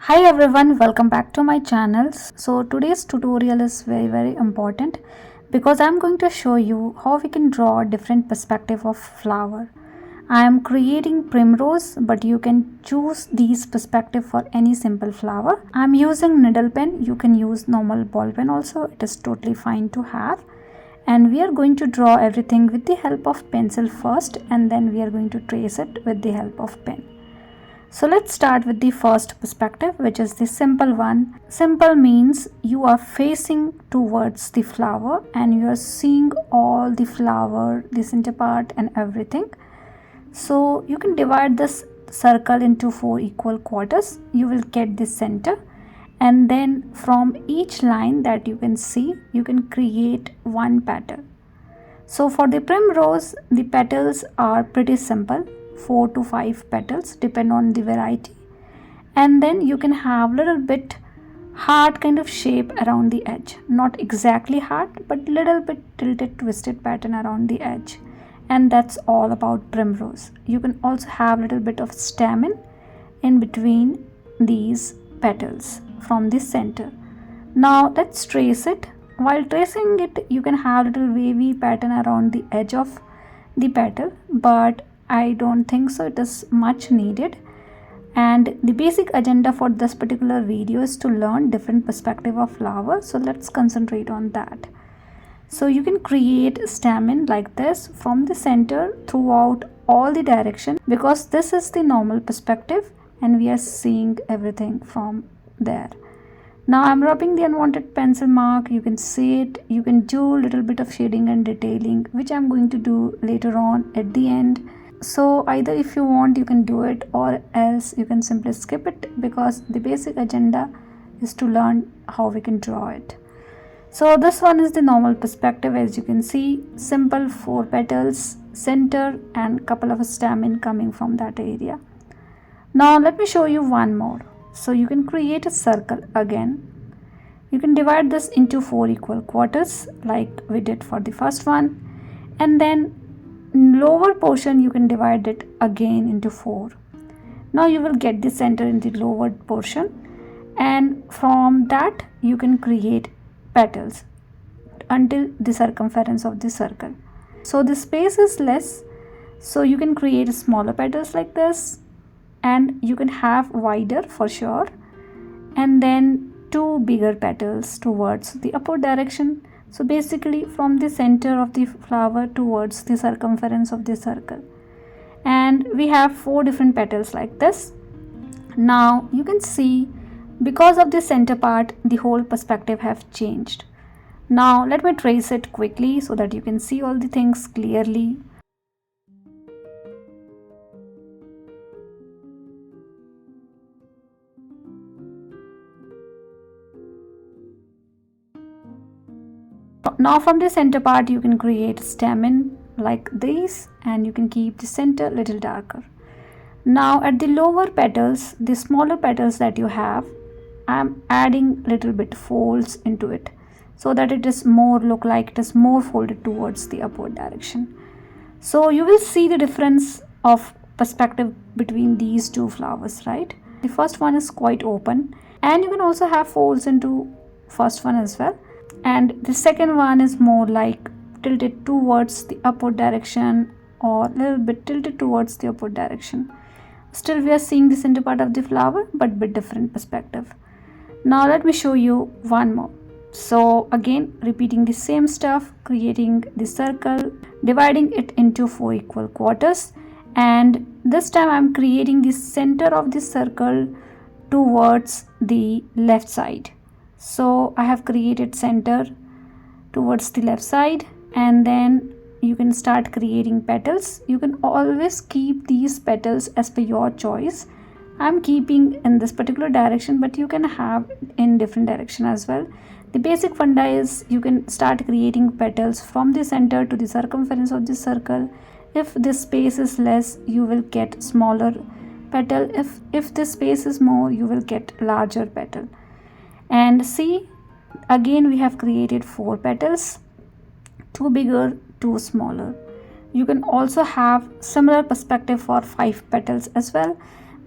Hi everyone, welcome back to my channel. So today's tutorial is very important because I'm going to show you how we can draw different perspective of flower. I am creating Primrose, but you can choose these perspective for any simple flower. I'm using needle pen. You can use normal ball pen also. It is totally fine to have. And we are going to draw everything with the help of pencil first, and then we are going to trace it with the help of pen. So let's start with the first perspective, which is the simple one. Simple means you are facing towards the flower and you are seeing all the flower, the center part and everything. So you can divide this circle into 4 equal quarters. You will get the center, and then from each line that you can see, you can create one petal. So for the primrose, the petals are pretty simple. 4 to 5 petals depend on the variety, and then you can have little bit heart kind of shape around the edge, not exactly heart but little bit tilted twisted pattern around the edge, and that's all about primrose. You can also have little bit of stamen in between these petals from the center. Now let's trace it. While tracing it, you can have little wavy pattern around the edge of the petal, but I don't think so it is much needed. And the basic agenda for this particular video is to learn different perspective of flower, so let's concentrate on that. So you can create stamen like this from the center throughout all the direction, because this is the normal perspective and we are seeing everything from there. Now I'm rubbing the unwanted pencil mark. You can see it. You can do a little bit of shading and detailing, which I'm going to do later on at the end. So either if you want you can do it, or else you can simply skip it, because the basic agenda is to learn how we can draw it. So this one is the normal perspective. As you can see, simple 4 petals, center and couple of stamen coming from that area. Now let me show you one more. So you can create a circle again. You can divide this into 4 equal quarters like we did for the first one, and then lower portion you can divide it again into 4. Now you will get the center in the lower portion, and from that you can create petals until the circumference of the circle. So the space is less, so you can create smaller petals like this, and you can have wider for sure, and then 2 bigger petals towards the upward direction. So basically from the center of the flower towards the circumference of the circle, and we have 4 different petals like this. Now you can see, because of the center part, the whole perspective have changed. Now let me trace it quickly so that you can see all the things clearly. Now from the center part you can create stamen like this, and you can keep the center little darker. Now at the lower petals, the smaller petals that you have, I am adding little bit folds into it so that it is more look like it is more folded towards the upward direction. So you will see the difference of perspective between these 2 flowers, right? The first one is quite open, and you can also have folds into first one as well, and the second one is more like tilted towards the upward direction, or a little bit tilted towards the upward direction. Still we are seeing the center part of the flower, but bit different perspective. Now let me show you one more. So again, repeating the same stuff, creating the circle, dividing it into 4 equal quarters, and this time I'm creating the center of the circle towards the left side. So I have created center towards the left side, and then you can start creating petals. You can always keep these petals as per your choice. I'm keeping in this particular direction, but you can have in different direction as well. The basic funda is you can start creating petals from the center to the circumference of the circle. If this space is less, you will get smaller petal. If this space is more, you will get larger petal. And see, again we have created 4 petals, 2 bigger, 2 smaller. You can also have similar perspective for 5 petals as well.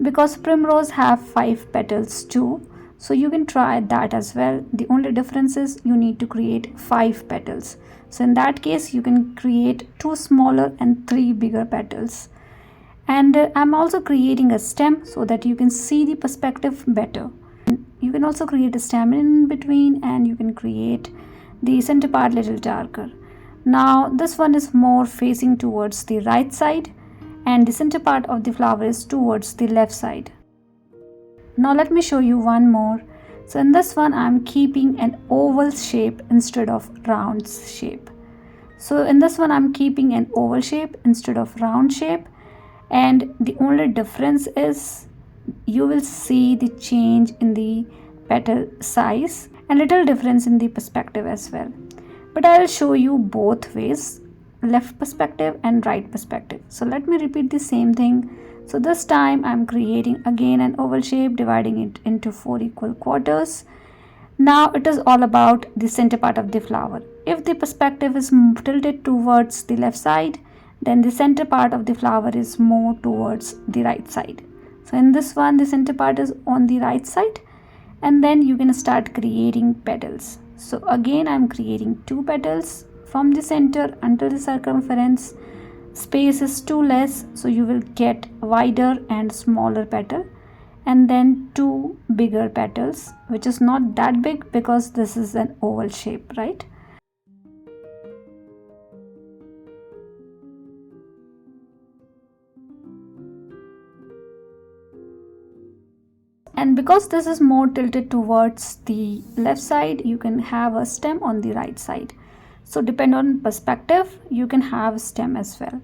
because Primrose have 5 petals too, so you can try that as well. The only difference is you need to create 5 petals. So in that case you can create 2 smaller and 3 bigger petals. And I'm also creating a stem so that you can see the perspective better. You can also create a stem in between, and you can create the center part little darker. Now this one is more facing towards the right side, and the center part of the flower is towards the left side. Now let me show you one more. So in this one I'm keeping an oval shape instead of round shape. So in this one I'm keeping an oval shape instead of round shape, and the only difference is you will see the change in the petal size and little difference in the perspective as well. But I will show you both ways, left perspective and right perspective. So let me repeat the same thing. So this time I'm creating again an oval shape, dividing it into 4 equal quarters. Now it is all about the center part of the flower. If the perspective is tilted towards the left side, then the center part of the flower is more towards the right side. So in this one the center part is on the right side, and then you can start creating petals. So again I'm creating 2 petals from the center until the circumference. Space is too less, so you will get wider and smaller petal, and then 2 bigger petals, which is not that big because this is an oval shape, right? And because this is more tilted towards the left side, you can have a stem on the right side. So depend on perspective, you can have stem as well.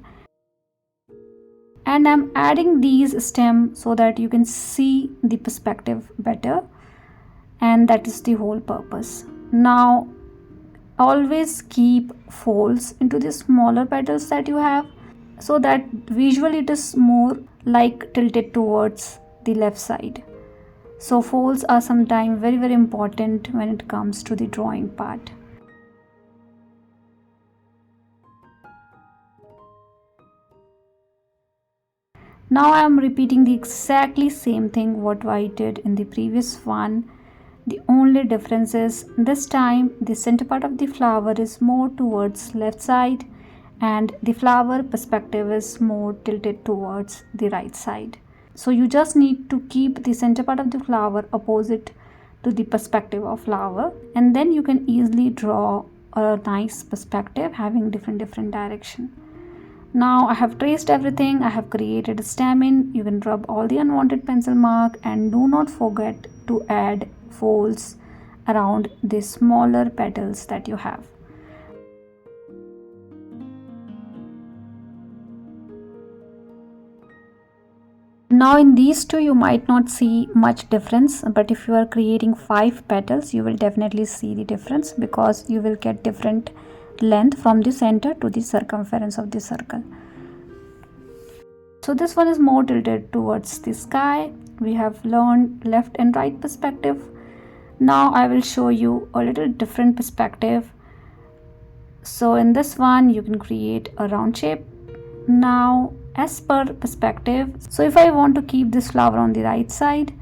And I'm adding these stem so that you can see the perspective better, and that is the whole purpose. Now always keep folds into the smaller petals that you have, so that visually it is more like tilted towards the left side. So folds are sometimes very important when it comes to the drawing part. Now I am repeating the exactly same thing what I did in the previous one. The only difference is this time the center part of the flower is more towards left side, and the flower perspective is more tilted towards the right side. So you just need to keep the center part of the flower opposite to the perspective of flower, and then you can easily draw a nice perspective having different direction. Now I have traced everything, I have created a stem in. You can rub all the unwanted pencil mark, and do not forget to add folds around the smaller petals that you have. Now in these two you might not see much difference, but if you are creating 5 petals you will definitely see the difference, because you will get different length from the center to the circumference of the circle. So this one is more tilted towards the sky. We have learned left and right perspective. Now I will show you a little different perspective. So in this one you can create a round shape. Now as per perspective, so if I want to keep this flower on the right side,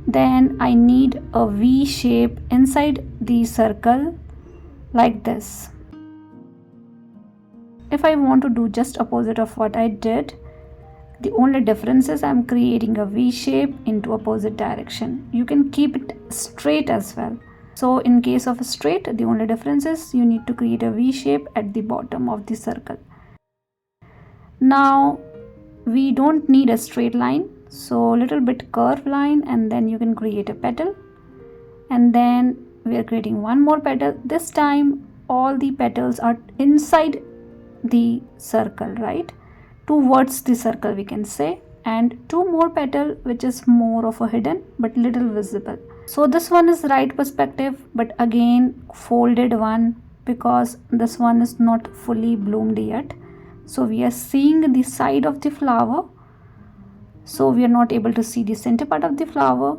then I need a V shape inside the circle like this. If I want to do just opposite of what I did, the only difference is I'm creating a V shape into opposite direction. You can keep it straight as well. So in case of a straight, the only difference is you need to create a V shape at the bottom of the circle. Now we don't need a straight line, so little bit curved line, and then you can create a petal, and then we are creating one more petal. This time all the petals are inside the circle, right, towards the circle we can say, and 2 more petal which is more of a hidden but little visible. So this one is right perspective, but again folded one, because this one is not fully bloomed yet. So we are seeing the side of the flower, so we are not able to see the center part of the flower,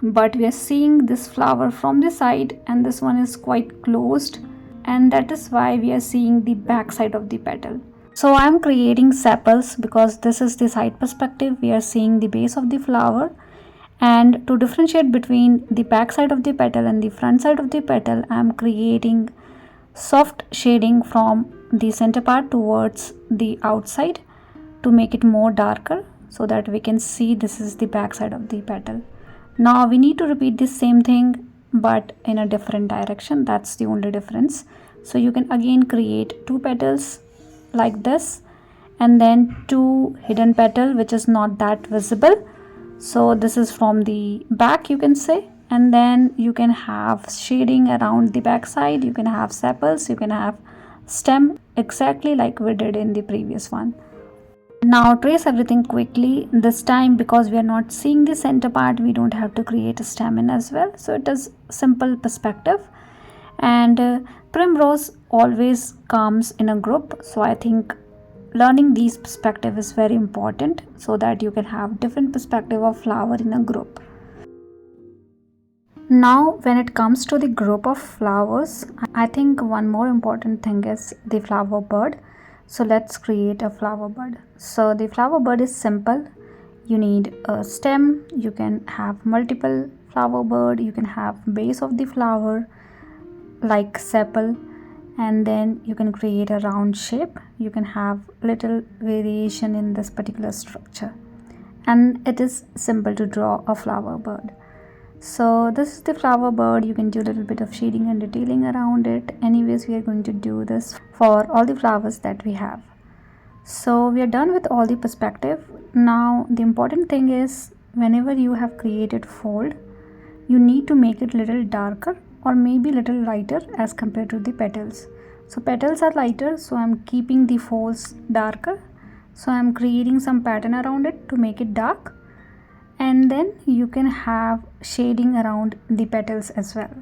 but we are seeing this flower from the side, and this one is quite closed, and that is why we are seeing the back side of the petal. So I'm creating sepals because this is the side perspective. We are seeing the base of the flower, and to differentiate between the back side of the petal and the front side of the petal, I'm creating soft shading from the center part towards the outside to make it more darker, so that we can see this is the back side of the petal. Now we need to repeat this same thing but in a different direction. That's the only difference. So you can again create two petals like this, and then two hidden petal which is not that visible. So this is from the back, you can say, and then you can have shading around the back side, you can have sepals, you can have stem, exactly like we did in the previous one. Now trace everything quickly. This time, because we are not seeing the center part, we don't have to create a stem in as well, so it is simple perspective. And Primrose always comes in a group, so I think learning these perspective is very important, so that you can have different perspective of flower in a group. Now when it comes to the group of flowers, I think one more important thing is the flower bud. So let's create a flower bud. So the flower bud is simple. You need a stem, you can have multiple flower bud, you can have base of the flower like sepal, and then you can create a round shape. You can have little variation in this particular structure, and it is simple to draw a flower bud. So this is the flower bud. You can do a little bit of shading and detailing around it. Anyways, we are going to do this for all the flowers that we have. So we are done with all the perspective. Now the important thing is, whenever you have created fold, you need to make it little darker or maybe little lighter as compared to the petals. So petals are lighter, so I'm keeping the folds darker. So I'm creating some pattern around it to make it dark, and then you can have shading around the petals as well.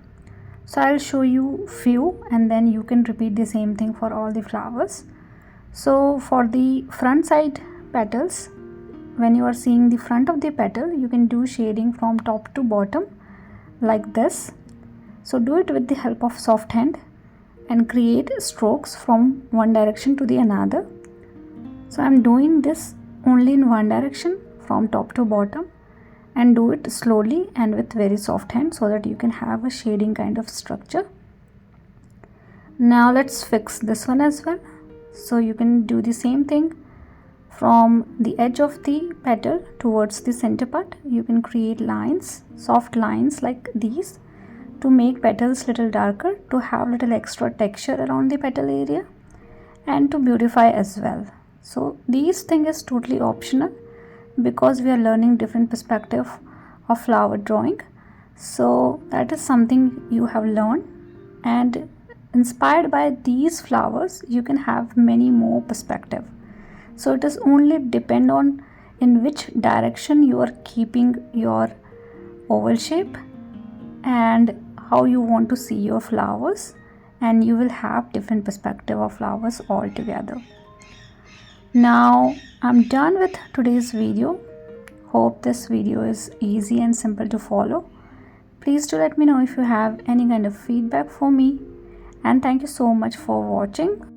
So I'll show you few, and then you can repeat the same thing for all the flowers. So for the front side petals, when you are seeing the front of the petal, you can do shading from top to bottom like this. So do it with the help of soft hand and create strokes from one direction to the another. So I'm doing this only in one direction from top to bottom, and do it slowly and with very soft hand, so that you can have a shading kind of structure. Now let's fix this one as well. So you can do the same thing from the edge of the petal towards the center part. You can create lines, soft lines like these, to make petals little darker, to have little extra texture around the petal area, and to beautify as well. So these thing is totally optional, because we are learning different perspective of flower drawing. So that is something you have learned, and inspired by these flowers you can have many more perspective. So it is only depend on in which direction you are keeping your oval shape and how you want to see your flowers, and you will have different perspective of flowers altogether. Now I'm done with today's video. Hope this video is easy and simple to follow. Please do let me know if you have any kind of feedback for me, and thank you so much for watching.